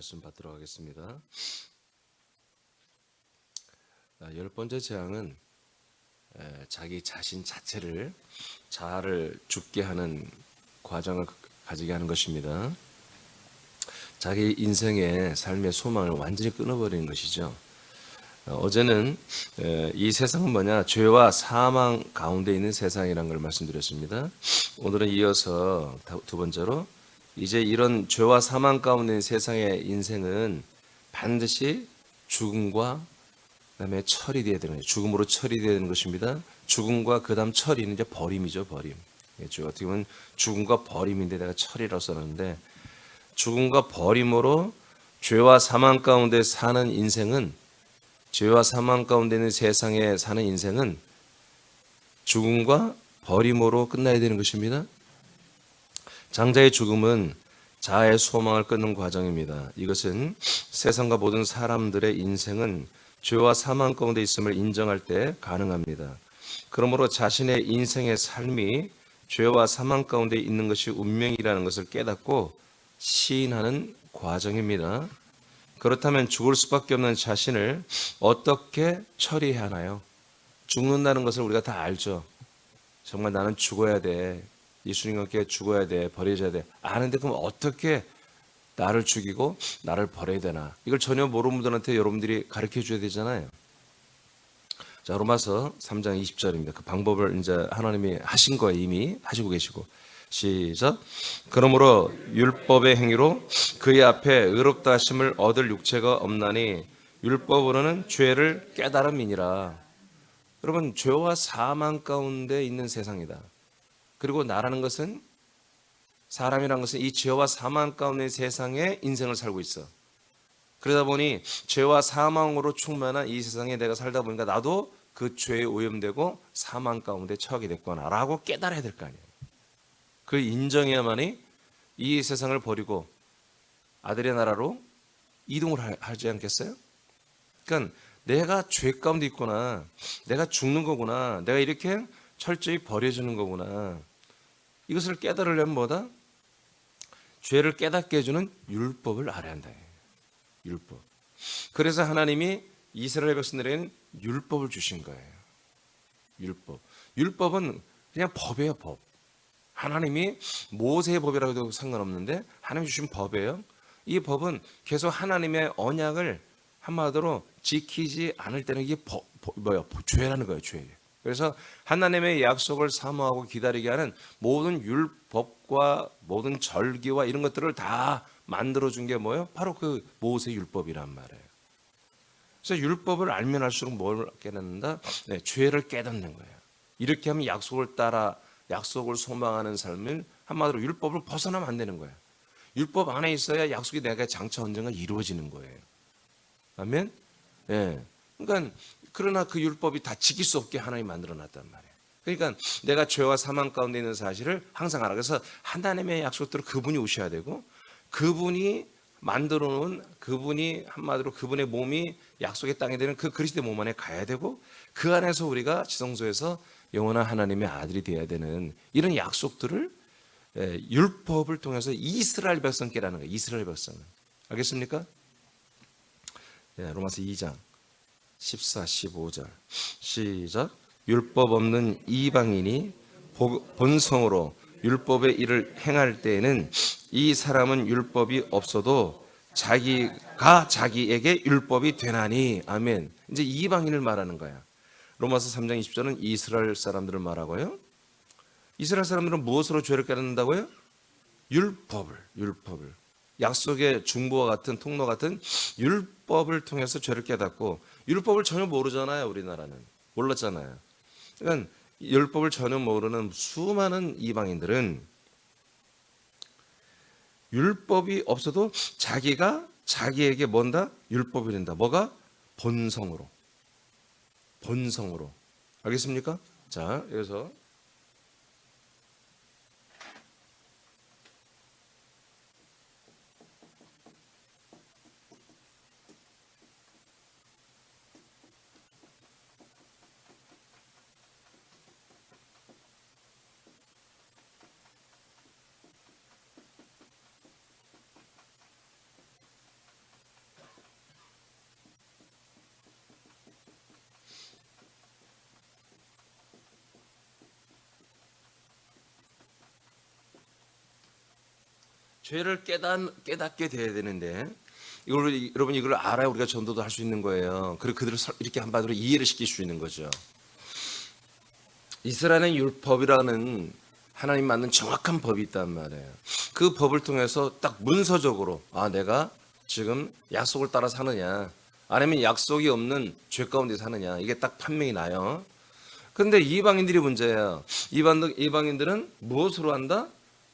말씀 받도록 하겠습니다. 열 번째 재앙은 자기 자신 자체를 자아를 죽게 하는 과정을 가지게 하는 것입니다. 자기 인생의 삶의 소망을 완전히 끊어버리는 것이죠. 어제는 이 세상은 뭐냐, 죄와 사망 가운데 있는 세상이라는 걸 말씀드렸습니다. 오늘은 이어서 두 번째로 이제 이런 죄와 사망 가운데 있는 세상의 인생은 반드시 죽음과 그다음에 처리되어야 되는 거예요. 죽음으로 처리되어야 되는 것입니다. 죽음과 그다음 처리는 이제 버림이죠, 버림. 어떻게 보면 죽음과 버림인데 내가 처리라고 써놨는데, 죽음과 버림으로 죄와 사망 가운데 사는 인생은, 죄와 사망 가운데 있는 세상에 사는 인생은 죽음과 버림으로 끝나야 되는 것입니다. 장자의 죽음은 자아의 소망을 끊는 과정입니다. 이것은 세상과 모든 사람들의 인생은 죄와 사망 가운데 있음을 인정할 때 가능합니다. 그러므로 자신의 인생의 삶이 죄와 사망 가운데 있는 것이 운명이라는 것을 깨닫고 시인하는 과정입니다. 그렇다면 죽을 수밖에 없는 자신을 어떻게 처리해야 하나요? 죽는다는 것을 우리가 다 알죠. 정말 나는 죽어야 돼. 예수님과 함께 죽어야 돼. 버려져야 돼. 아는데 그럼 어떻게 나를 죽이고 나를 버려야 되나? 이걸 전혀 모르는 분들한테 여러분들이 가르쳐 줘야 되잖아요. 자, 로마서 3장 20절입니다. 그 방법을 이제 하나님이 하신 거예요. 이미 하시고 계시고. 시작. 그러므로 율법의 행위로 그의 앞에 의롭다 하심을 얻을 육체가 없나니 율법으로는 죄를 깨달음이니라. 여러분, 죄와 사망 가운데 있는 세상이다. 그리고 나라는 것은, 사람이라는 것은 이 죄와 사망 가운데 세상에 인생을 살고 있어. 그러다 보니 죄와 사망으로 충만한 이 세상에 내가 살다 보니까 나도 그 죄에 오염되고 사망 가운데 처하게 됐구나 라고 깨달아야 될 거 아니에요. 그 인정해야만이 이 세상을 버리고 아들의 나라로 이동을 하지 않겠어요? 그러니까 내가 죄 가운데 있구나, 내가 죽는 거구나, 내가 이렇게 철저히 버려지는 거구나, 이것을 깨달으려면 뭐다? 죄를 깨닫게 해주는 율법을 알아야 한다. 율법. 그래서 하나님이 이스라엘 백성들에게는 율법을 주신 거예요. 율법. 율법은 그냥 법이에요, 법. 하나님이 모세의 법이라고 해도 상관없는데 하나님이 주신 법이에요. 이 법은 계속 하나님의 언약을 한마디로 지키지 않을 때는 이게 죄라는 거예요, 죄. 그래서 하나님의 약속을 사모하고 기다리게 하는 모든 율법과 모든 절기와 이런 것들을 다 만들어준 게 뭐예요? 바로 그 모세 율법이란 말이에요. 그래서 율법을 알면 알수록 뭘 깨닫는다? 네, 죄를 깨닫는 거예요. 이렇게 하면 약속을 따라 약속을 소망하는 삶을, 한마디로 율법을 벗어나면 안 되는 거예요. 율법 안에 있어야 약속이 내가 장차 언젠가 이루어지는 거예요. 아멘? 예. 그러니까 그러나 그 율법이 다 지킬 수 없게 하나님이 만들어 놨단 말이에요. 그러니까 내가 죄와 사망 가운데 있는 사실을 항상 알아. 그래서 하나님의 약속대로 그분이 오셔야 되고, 그분이 만들어 놓은, 그분이 한마디로 그분의 몸이 약속의 땅에 되는 그 그리스도의 몸 안에 가야 되고, 그 안에서 우리가 지성소에서 영원한 하나님의 아들이 되어야 되는 이런 약속들을 율법을 통해서 이스라엘 백성께라는 거예요. 이스라엘 백성은. 알겠습니까? 로마서 2장 14, 15절 시작. 율법 없는 이방인이 본성으로 율법의 일을 행할 때에는 이 사람은 율법이 없어도 자기가 자기에게 율법이 되나니. 아멘. 이제 이방인을 말하는 거야. 로마서 3장 20절은 이스라엘 사람들을 말하고요. 이스라엘 사람들은 무엇으로 죄를 깨닫는다고요? 율법을. 약속의 중보와 같은 통로 같은 율법을 통해서 죄를 깨닫고, 율법을 전혀 모르잖아요. 우리나라는 몰랐잖아요. 그러니까 율법을 전혀 모르는 수많은 이방인들은 율법이 없어도 자기가 자기에게 뭔다? 율법이 된다. 뭐가? 본성으로. 알겠습니까? 자, 여기서 죄를 깨닫게 돼야 되는데 여러분 이걸 알아야 우리가 전도도 할 수 있는 거예요. 그리고 그들을 이렇게 한마디로 이해를 시킬 수 있는 거죠. 이스라엘의 율법이라는 하나님 맞는 정확한 법이 있단 말이에요. 그 법을 통해서 딱 문서적으로 내가 지금 약속을 따라 사느냐 아니면 약속이 없는 죄 가운데 사느냐 이게 딱 판명이 나요. 그런데 이방인들이 문제예요. 이방인들은 무엇으로 한다?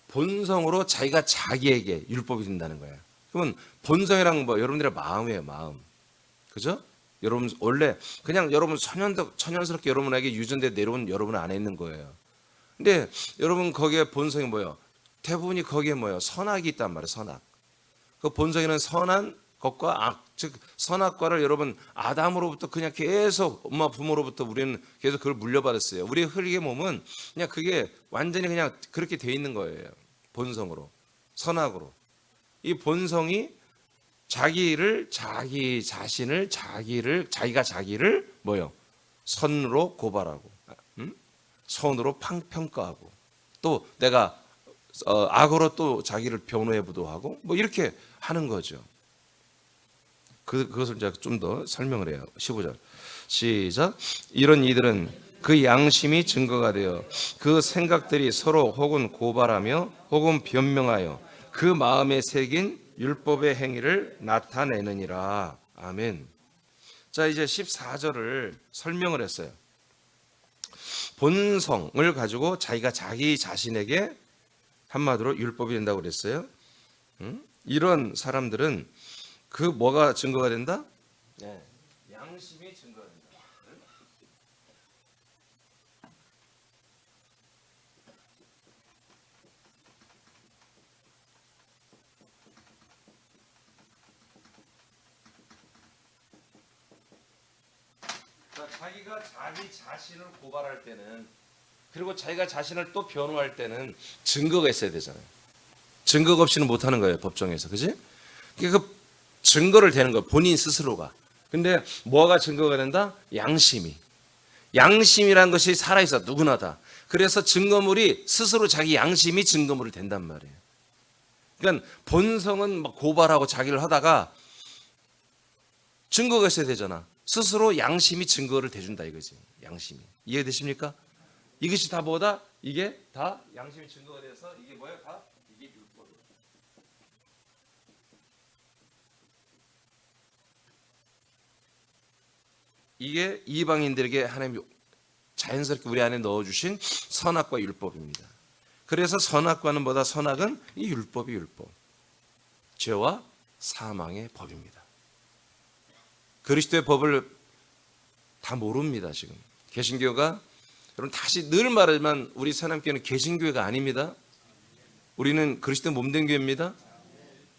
본성으로 자기가 자기에게 율법이 된다는 거예요. 그러면 본성이란 뭐 여러분들의 마음이에요. 마음. 그죠? 여러분 원래 그냥 여러분 천연스럽게 여러분에게 유전돼 내려온 여러분 안에 있는 거예요. 근데 여러분 거기에 본성이 뭐예요? 대부분이 거기에 뭐예요? 선악이 있단 말이에요. 선악. 그 본성에는 선한 것과 악, 즉 선악과를 여러분 아담으로부터 그냥 계속 엄마 부모로부터 우리는 계속 그걸 물려받았어요. 우리의 흙의 몸은 그냥 그게 완전히 그냥 그렇게 돼 있는 거예요. 본성으로 선악으로 이 본성이 자기가 자기를 뭐요? 선으로 고발하고, 선으로 평가하고, 또 내가 악으로 또 자기를 변호해보도 하고, 뭐 이렇게 하는 거죠. 그것을 제가 좀 더 설명을 해요. 15절 시작. 이런 이들은 그 양심이 증거가 되어 그 생각들이 서로 혹은 고발하며 혹은 변명하여 그 마음에 새긴 율법의 행위를 나타내느니라. 아멘. 자, 이제 14절을 설명을 했어요. 본성을 가지고 자기가 자기 자신에게 한마디로 율법이 된다고 그랬어요. 이런 사람들은 그 뭐가 증거가 된다? 네. 양심이 증거가 된다. 자기가 자기 자신을 고발할 때는 그리고 자기가 자신을 또 변호할 때는 증거가 있어야 되잖아요. 증거가 없이는 못하는 거예요. 법정에서. 그지? 그 증거를 대는 거예요. 본인 스스로가. 근데 뭐가 증거가 된다? 양심이. 양심이라는 것이 살아있어. 누구나 다. 그래서 증거물이 스스로 자기 양심이 증거물이 된단 말이에요. 그러니까 본성은 막 고발하고 자기를 하다가 증거가 있어야 되잖아. 스스로 양심이 증거를 대준다 이거지. 양심이. 이해되십니까? 이것이 다 뭐다? 이게 다 양심이 증거가 돼서 이게 뭐야? 다 이게 율법이야. 이게 이방인들에게 하나님이 자연스럽게 우리 안에 넣어주신 선악과 율법입니다. 그래서 선악과는 뭐다? 선악은 이 율법이 율법. 죄와 사망의 법입니다. 그리스도의 법을 다 모릅니다. 지금 개신교가 여러분 다시 늘 말하지만 우리 사람교회는 개신교회가 아닙니다. 우리는 그리스도 몸된 교회입니다.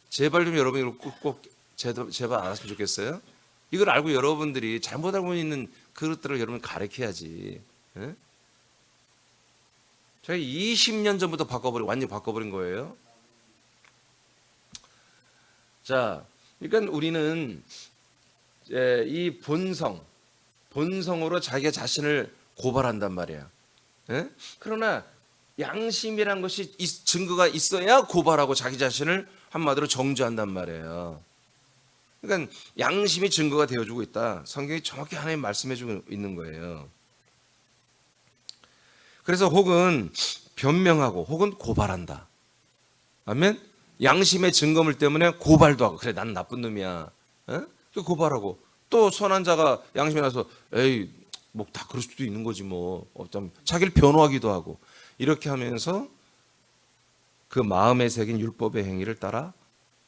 제발 좀 여러분이 꼭 제발 알았으면 좋겠어요. 이걸 알고 여러분들이 잘못 알고 있는 그것들을 여러분 가르쳐야지. 예? 제가 20년 전부터 완전히 바꿔버린 거예요. 자, 그러니까 우리는 이 본성으로 자기 자신을 고발한단 말이야. 예? 그러나 양심이란 것이 증거가 있어야 고발하고 자기 자신을 한마디로 정죄한단 말이에요. 그러니까 양심이 증거가 되어주고 있다. 성경이 정확히 하나님 말씀해주고 있는 거예요. 그래서 혹은 변명하고 혹은 고발한다. 아멘. 양심의 증거물 때문에 고발도 하고 그래 나는 나쁜 놈이야. 고발하고 또 선한 자가 양심에 나서 에이 뭐 다 그럴 수도 있는 거지 뭐 어쩌면 자기를 변호하기도 하고 이렇게 하면서 그 마음에 새긴 율법의 행위를 따라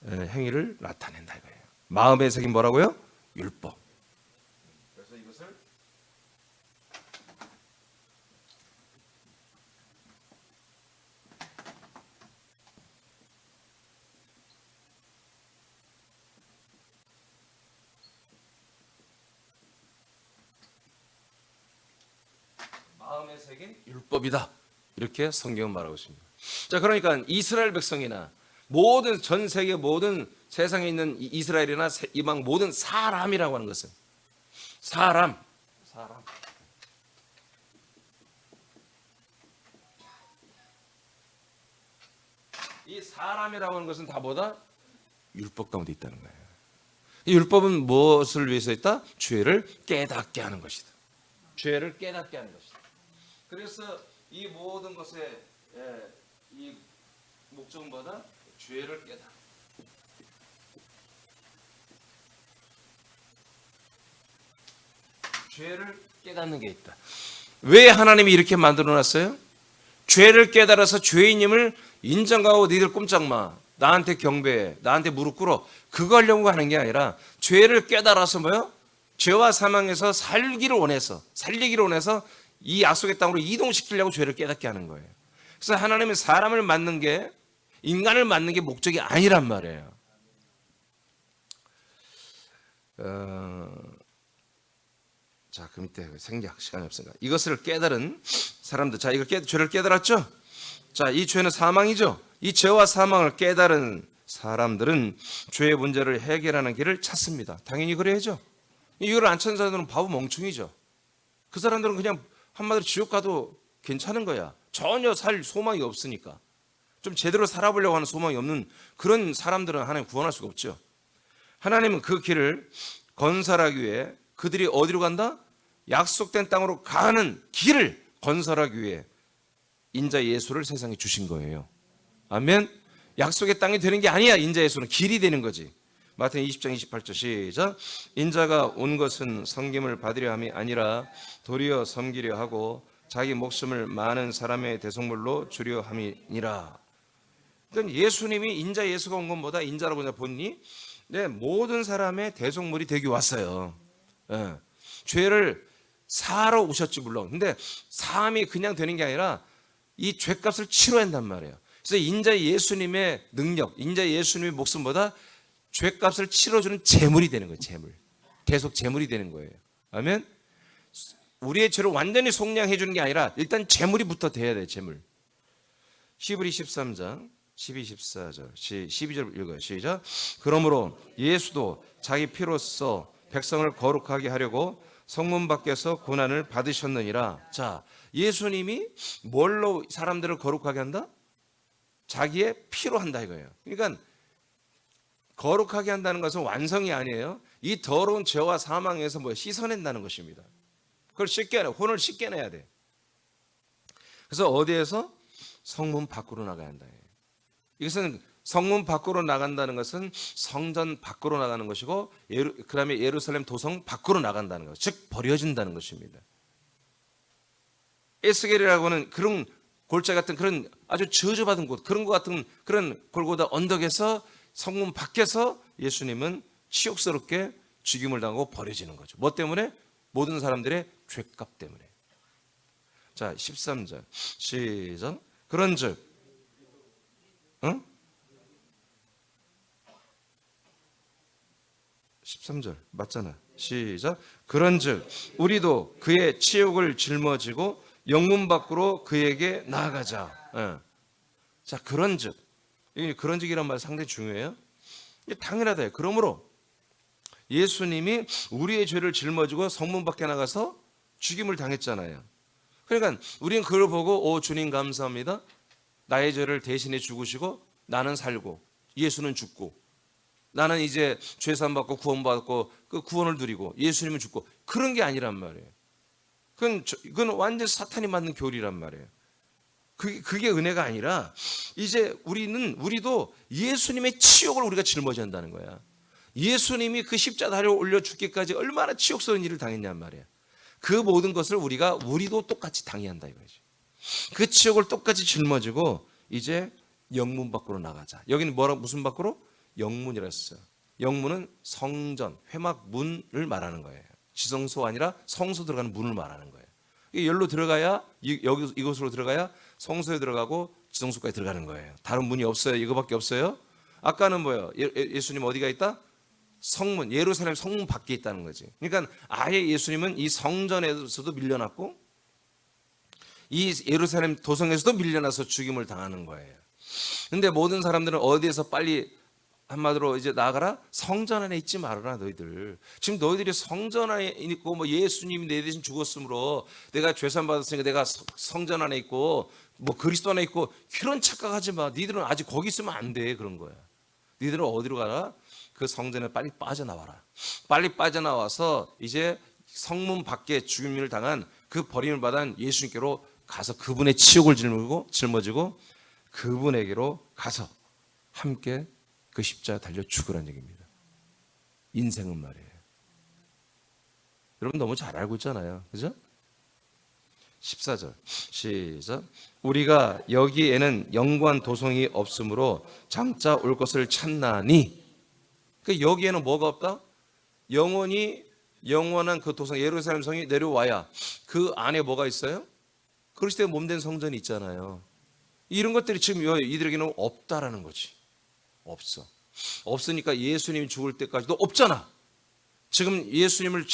행위를 나타낸다 이거예요. 마음에 새긴 뭐라고요? 율법. 그래서 이것을 마음에 새긴 율법이다. 이렇게 성경은 말하고 있습니다. 자, 그러니까 이스라엘 백성이나 모든 전 세계 모든 세상에 있는 이스라엘이나 이방 모든 사람이라고 하는 것은 사람. 이 사람이라고 하는 것은 다 뭐다? 율법 가운데 있다는 거예요. 이 율법은 무엇을 위해서 있다? 죄를 깨닫게 하는 것이다. 죄를 깨닫게 하는 것이다. 그래서 이 모든 것의 이 목적은 뭐다? 죄를 깨닫. 죄를 깨닫는 게 있다. 왜 하나님이 이렇게 만들어놨어요? 죄를 깨달아서 죄인임을 인정하고 니들 꼼짝 마. 나한테 경배해. 나한테 무릎 꿇어. 그거 하려고 하는 게 아니라 죄를 깨달아서 뭐요? 죄와 사망에서 살기를 원해서 이 약속의 땅으로 이동시키려고 죄를 깨닫게 하는 거예요. 그래서 하나님은 사람을 만든 게 인간을 만든 게 목적이 아니란 말이에요. 자, 그 밑에 생략 시간이 없으니까 이것을 깨달은 사람들, 자, 이거 죄를 깨달았죠? 자, 이 죄는 사망이죠. 이 죄와 사망을 깨달은 사람들은 죄의 문제를 해결하는 길을 찾습니다. 당연히 그래야죠. 이걸 안 찾는 사람들은 바보 멍충이죠. 그 사람들은 그냥 한마디로 지옥 가도 괜찮은 거야. 전혀 살 소망이 없으니까. 좀 제대로 살아보려고 하는 소망이 없는 그런 사람들은 하나님 구원할 수가 없죠. 하나님은 그 길을 건설하기 위해 그들이 어디로 간다? 약속된 땅으로 가는 길을 건설하기 위해 인자 예수를 세상에 주신 거예요. 아멘. 약속의 땅이 되는 게 아니야. 인자 예수는 길이 되는 거지. 마태복음 20장 28절 시작. 인자가 온 것은 섬김을 받으려 함이 아니라 도리어 섬기려 하고 자기 목숨을 많은 사람의 대속물로 주려 함이니라. 그러니까 예수님이 인자 예수가 온 건 뭐다? 인자라고 본니 모든 사람의 대속물이 되기 왔어요. 죄를 사러 오셨지 물론. 근데 사함이 그냥 되는 게 아니라 이 죄값을 치러야 한단 말이에요. 그래서 인자 예수님의 능력, 인자 예수님의 목숨보다 죄값을 치러주는 제물이 되는 거예요. 제물. 대속 제물이 되는 거예요. 아멘. 우리의 죄를 완전히 속량해 주는 게 아니라 일단 제물이부터 돼야 돼. 제물. 히브리 13장 12, 14절 12절 읽어요. 시작. 그러므로 예수도 자기 피로써 백성을 거룩하게 하려고 성문 밖에서 고난을 받으셨느니라. 자, 예수님이 뭘로 사람들을 거룩하게 한다? 자기의 피로 한다 이거예요. 그러니까 거룩하게 한다는 것은 완성이 아니에요. 이 더러운 죄와 사망에서 씻어낸다는 것입니다. 그걸 씻겨내, 혼을 씻겨내야 돼. 그래서 어디에서? 성문 밖으로 나가야 한다. 이것은 성문 밖으로 나간다는 것은 성전 밖으로 나가는 것이고, 그 다음에 예루살렘 도성 밖으로 나간다는 것, 즉 버려진다는 것입니다. 에스겔이라고 하는 그런 골짜 같은 그런 아주 저주받은 곳, 그런 것 같은 그런 골고다 언덕에서 성문 밖에서 예수님은 치욕스럽게 죽임을 당하고 버려지는 거죠. 뭐 때문에? 모든 사람들의 죄값 때문에. 자, 13절 시작. 그런즉 응? 13절 맞잖아. 시작. 그런즉 우리도 그의 치욕을 짊어지고 영문 밖으로 그에게 나아가자. 자, 그런즉. 이 그런즉이란 말 상당히 중요해요. 이게 당연하다. 그러므로 예수님이 우리의 죄를 짊어지고 성문 밖에 나가서 죽임을 당했잖아요. 그러니까 우리는 그걸 보고 오 주님 감사합니다. 나의 죄를 대신해 죽으시고 나는 살고 예수는 죽고 나는 이제 죄산 받고 구원받고 그 구원을 누리고 예수님은 죽고 그런 게 아니란 말이에요. 그건 완전 사탄이 만든 교리란 말이에요. 그게 은혜가 아니라 이제 우리도 예수님의 치욕을 우리가 짊어져야 한다는 거야. 예수님이 그 십자가에 올려 죽기까지 얼마나 치욕스러운 일을 당했냔 말이야. 그 모든 것을 우리도 똑같이 당해야 한다 이거지. 그 치욕을 똑같이 짊어지고 이제 영문 밖으로 나가자. 여기는 무슨 밖으로? 영문이라 했어요. 영문은 성전, 회막문을 말하는 거예요. 지성소 아니라 성소 들어가는 문을 말하는 거예요. 여기로 들어가야 이곳으로 들어가야 성소에 들어가고 지성소까지 들어가는 거예요. 다른 문이 없어요. 이거밖에 없어요. 아까는 뭐예요? 예수님 어디가 있다? 성문, 예루살렘 성문 밖에 있다는 거지. 그러니까 아예 예수님은 이 성전에서도 밀려났고 이 예루살렘 도성에서도 밀려나서 죽임을 당하는 거예요. 근데 모든 사람들은 어디에서 빨리 한마디로 이제 나가라. 성전 안에 있지 말아라 너희들. 지금 너희들이 성전 안에 있고 뭐 예수님이 내 대신 죽었으므로 내가 죄산 받았으니까 내가 성전 안에 있고 뭐 그리스도 안에 있고 그런 착각하지 마. 니들은 아직 거기 있으면 안 돼. 그런 거야. 니들은 어디로 가라? 그 성전에 빨리 빠져나와라. 빨리 빠져나와서 이제 성문 밖에 죽임을 당한 그 버림을 받은 예수님께로 가서 그분의 치욕을 짊어지고 그분에게로 가서 함께 그 십자가 달려 죽으라는 얘기입니다. 인생은 말이에요. 여러분 너무 잘 알고 있잖아요. 그죠? 14절 시작. 우리가 여기에는 영구한 도성이 없으므로 장차 올 것을 찾나니. 그 여기에는 뭐가 없다? 영원한 그 도성 예루살렘 성이 내려와야 그 안에 뭐가 있어요? 그리스도의 몸된 성전이 있잖아요. 이런 것들이 지금 이들에게는 없다라는 거지. 없어. 없으니까 예수님이 죽을 때까지도 없잖아. 지금 예수님을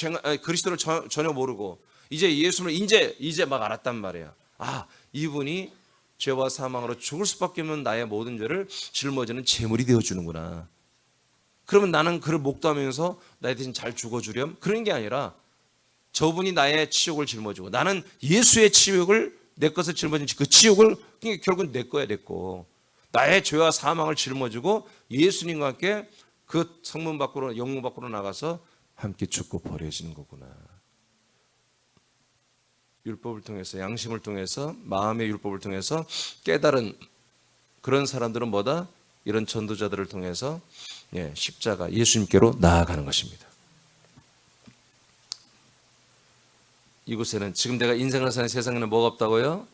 그리스도를 전혀 모르고 이제 예수님을 이제 막 알았단 말이야. 아, 이분이 죄와 사망으로 죽을 수밖에 없는 나의 모든 죄를 짊어지는 제물이 되어주는구나. 그러면 나는 그를 목도하면서 나에 대신 잘 죽어주렴? 그런 게 아니라 저분이 나의 치욕을 짊어지고 나는 예수의 치욕을 내 것을 짊어진 그 치욕을 결국은 내 거야, 내 거. 나의 죄와 사망을 짊어지고 예수님과 함께 그 성문 밖으로 영문 밖으로 나가서 함께 죽고 버려지는 거구나. 율법을 통해서 양심을 통해서 마음의 율법을 통해서 깨달은 그런 사람들은 뭐다? 이런 전도자들을 통해서 십자가 예수님께로 나아가는 것입니다. 이곳에는 지금 내가 인생을 사는 세상에는 뭐가 없다고요?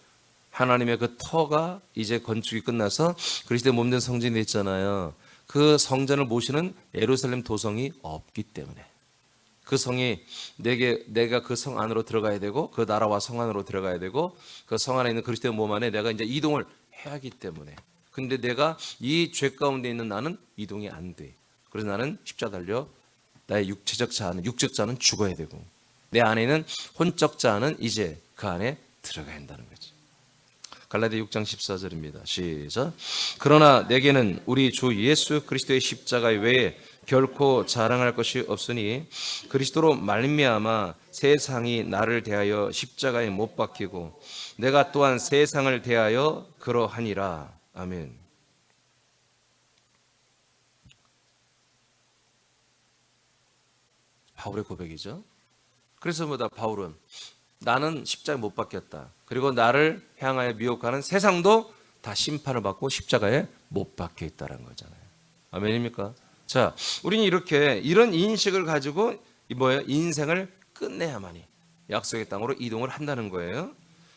하나님의 그 터가 이제 건축이 끝나서 그리스도의 몸된 성전이 있잖아요. 그 성전을 모시는 예루살렘 도성이 없기 때문에 그 성이 내가 그 성 안으로 들어가야 되고 그 나라와 성 안으로 들어가야 되고 그 성 안에 있는 그리스도의 몸 안에 내가 이제 이동을 해야 하기 때문에 근데 내가 이 죄 가운데 있는 나는 이동이 안 돼. 그래서 나는 십자가 달려 나의 육적 자는 죽어야 되고 내 안에 있는 혼적 자는 이제 그 안에 들어가야 한다는 거지. 갈라디아 6장 14절입니다. 시작. 그러나 내게는 우리 주 예수 그리스도의 십자가 외에 결코 자랑할 것이 없으니 그리스도로 말미암아 세상이 나를 대하여 십자가에 못 박히고 내가 또한 세상을 대하여 그러하니라. 아멘. 바울의 고백이죠. 그래서 바울은 나는 십자가에 못 박혔다. 그리고 나를 향하여 미혹하는 세상도 다 심판을 받고 십자가에 못 박혀 있다는 거잖아요. 아멘입니까? 자, 우리는 이런 인식을 가지고 인생을 끝내야만이 약속의 땅으로 이동을 한다는 거예요.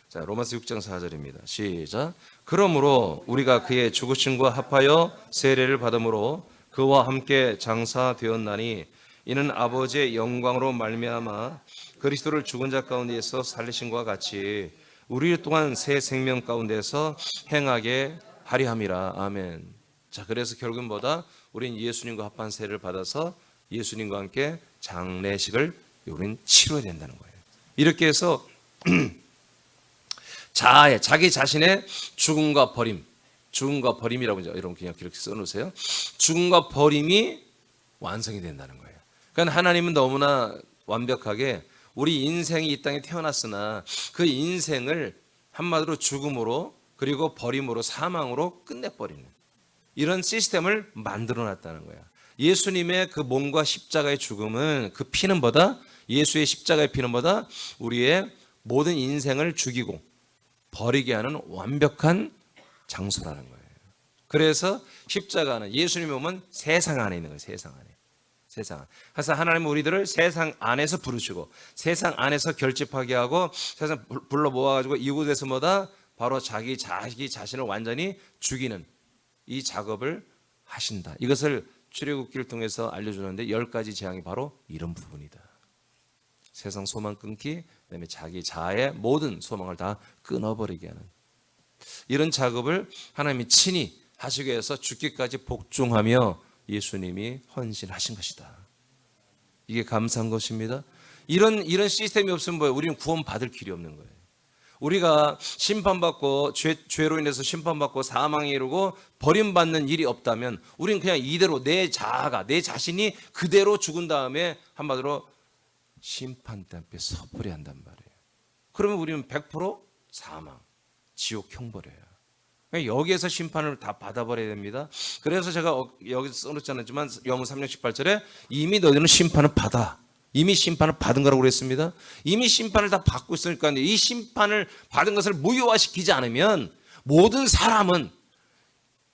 자, 로마서 6장 4절입니다. 시작. 그러므로 우리가 그의 죽으심과 합하여 세례를 받음으로 그와 함께 장사되었나니 이는 아버지의 영광으로 말미암아 그리스도를 죽은 자 가운데에서 살리신과 같이 우리 또한 새 생명 가운데서 행하게 하리 함이라. 아멘. 자, 그래서 결국은 우리는 예수님과 합한 세례를 받아서 예수님과 함께 장례식을 우리는 치러야 된다는 거예요. 이렇게 해서 자기 자신의 죽음과 버림이라고 여러분 그냥 이렇게 써놓으세요. 죽음과 버림이 완성이 된다는 거예요. 그러니까 하나님은 너무나 완벽하게 우리 인생이 이 땅에 태어났으나 그 인생을 한마디로 죽음으로 그리고 버림으로 사망으로 끝내버리는 이런 시스템을 만들어놨다는 거야. 예수님의 그 몸과 십자가의 죽음은 그 피는 예수의 십자가의 피는 우리의 모든 인생을 죽이고 버리게 하는 완벽한 장소라는 거예요. 그래서 십자가는 예수님의 몸은 세상 안에 있는 거예요. 세상 안에. 그래서 하나님은 우리들을 세상 안에서 부르시고 세상 안에서 결집하게 하고 세상 불러 모아가지고 이곳에서 바로 자기 자신을 완전히 죽이는 이 작업을 하신다. 이것을 출애굽기를 통해서 알려주는데 10가지 재앙이 바로 이런 부분이다. 세상 소망 끊기, 그다음에 자기 자아의 모든 소망을 다 끊어버리게 하는 이런 작업을 하나님이 친히 하시기 위해서 죽기까지 복종하며 예수님이 헌신하신 것이다. 이게 감사한 것입니다. 이런 시스템이 없으면 우리는 구원 받을 길이 없는 거예요. 우리가 심판받고 죄로 인해서 심판받고 사망에 이르고 버림받는 일이 없다면 우리는 그냥 이대로 내 자아가 내 자신이 그대로 죽은 다음에 한마디로 심판대 앞에 서버려야 한단 말이에요. 그러면 우리는 100% 사망, 지옥 형벌이에요. 여기에서 심판을 다 받아버려야 됩니다. 그래서 제가 여기서 써놓지 않았지만 영문 3장 18절에 이미 너희는 심판을 받아. 이미 심판을 받은 거라고 그랬습니다. 이미 심판을 다 받고 있으니까 이 심판을 받은 것을 무효화시키지 않으면 모든 사람은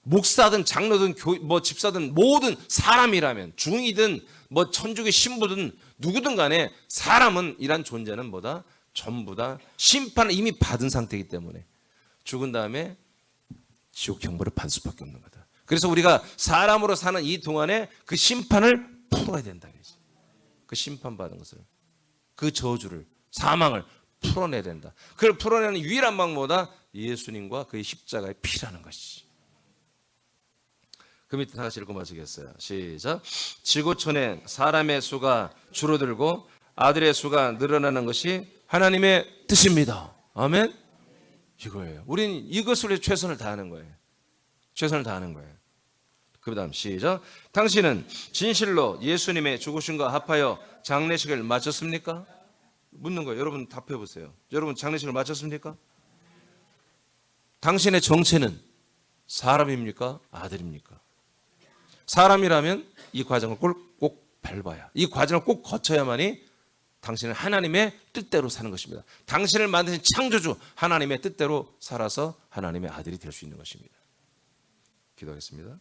목사든 장로든 집사든 모든 사람이라면 중이든 천주교 신부든 누구든 간에 사람은 이란 존재는 뭐다? 전부 다 심판을 이미 받은 상태이기 때문에 죽은 다음에 지옥 형벌을 받을 수밖에 없는 거다. 그래서 우리가 사람으로 사는 이 동안에 그 심판을 풀어야 된다. 그 심판받은 것을, 그 저주를, 사망을 풀어내야 된다. 그걸 풀어내는 유일한 방법보다 예수님과 그의 십자가의 피라는 것이지. 그 밑에 다 같이 읽고 마치겠어요. 시작. 지구촌에 사람의 수가 줄어들고 아들의 수가 늘어나는 것이 하나님의 뜻입니다. 아멘. 이거예요. 우리는 이것을 위해 최선을 다하는 거예요. 최선을 다하는 거예요. 그 다음 시작. 당신은 진실로 예수님의 죽으심과 합하여 장례식을 마쳤습니까? 묻는 거예요. 여러분 답해 보세요. 여러분 장례식을 마쳤습니까? 당신의 정체는 사람입니까? 아들입니까? 사람이라면 이 과정을 꼭 밟아야, 이 과정을 꼭 거쳐야만이 당신은 하나님의 뜻대로 사는 것입니다. 당신을 만드신 창조주 하나님의 뜻대로 살아서 하나님의 아들이 될 수 있는 것입니다. 기도하겠습니다.